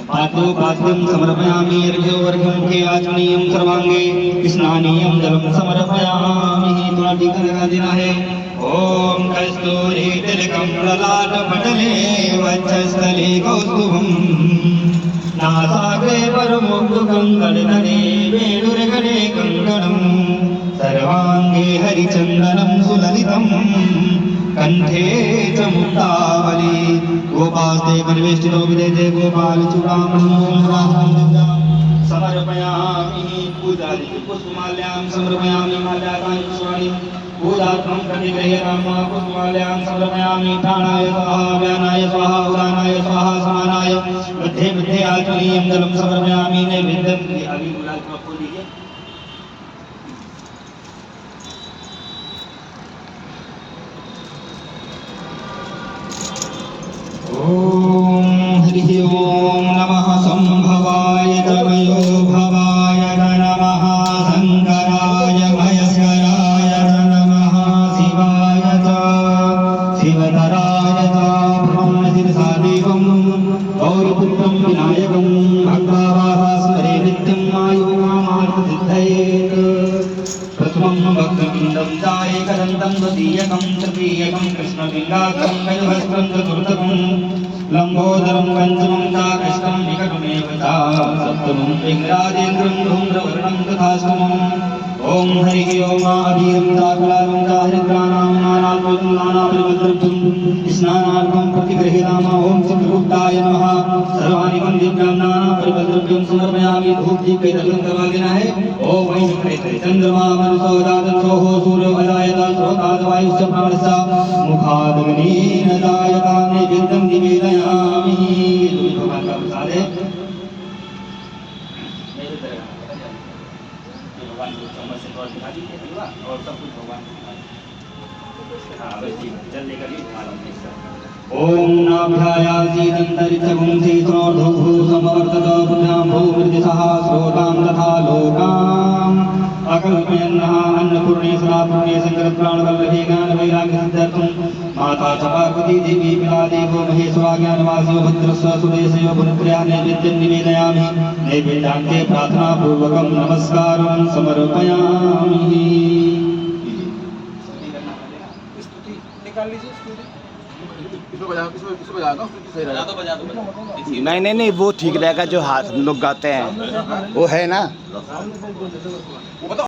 पाद्यं समर्पयामि अर्घ्यवर्घ्यं मुखे आचमनीयं सर्वांगे स्नानीयं जलं समर्पयामि। थोड़ा टीका लगा देना है। ओम कस्तूरी तिलकं ललाटपटले वक्षस्थले कौस्तुभं नासाग्रे परमोक्तुकं गणगणे वेणुर्गणे कङ्कणं सर्वांगे हरिचन्दनं सुललितं कंठे च मुक्तावली। गोपास्ते परिवेष्टितो विदेते गोपालचूडामणिं समर्पयामि। पूजादि पुष्पमाल्यां समर्पयामि। माल्याकानि पुष्पाणि पूजात्मं प्रतिगृह्यतां पुष्पमाल्यां समर्पयामि। ठाणाय स्वाहा व्यानाय स्वाहा उदानाय स्वाहा समानाय मध्ये मध्ये आचमनीयं जलं समर्पयामि। नैवेद्यं अभी गुलाल का फूल लीजिए। ओम हरि ओम नमः संभवाय तमयो भवाय नमः शंकराय महेश्वराय नमः शिवाय च शिवतराय च ब्रह्मशिरसादेवं गौरीपुत्रं विनायकं भक्तावाहास्मरे नित्यं आयुर्मामार्थसिद्धये। प्रथमं भक्तबिन्दं चायकदन्तं द्वितीयकं तृतीयकं कृष्णलिङ्गाग्रं गजहस्तं चतुर्थकं लम्बोदरं पञ्चमं च कृष्णं विकटमेव च सप्तमं पिङ्गराजेन्द्रं धूम्रवर्णं तथाष्टमम्। ओम हरि ओम अबीरं चाकुलालं च हरिद्राणां नानात्वं नानापरिमलद्रव्यं स्नानार्थं प्रतिगृह्यताम। ओम चित्रगुप्ताय नमः। सर्वाणि वन्द्यभ्यां नानापरिमलद्रव्यं समर्पयामि। धूप दीप के दर्शन करवा देना है। ओम वै चंद्रमा मरुतो दादसोः सूर्यो अजायत स्रोताद् वायुश्च प्राणश्च मुखादग्निर्न जायता। नैवेद्यं निवेदयामि। भगवान का प्रसाद है। भगवान को चम्मच से थोड़ा दिखा दीजिए हलवा और सब कुछ भगवान को दिखा दीजिए। हाँ बस ठीक है। जल लेकर ही मालूम नहीं सर। ओम नाभ्यायासीदन्तरिक्षगुं शीतोर्धुः समवर्तत पुण्यां भूमृतिसः श्रोतां तथा लोकाम् अकल्पयन्नः अन्नपूर्णे सदापूर्णे शङ्करप्राणवल्लभे ज्ञानवैराग्यसिद्ध्यर्थं माता च पार्वती देवी पिता देवो महेश्वरा ज्ञानवासियो भद्रस्व सुदेशयो गुणप्रिया। नैवेद्यं निवेदयामि। नैवेद्यान्ते प्रार्थनापूर्वकं नमस्कारं समर्पयामि। निकाल लीजिए नहीं नहीं नहीं, वो ठीक रहेगा जो हाथ हम लोग गाते हैं वो है ना।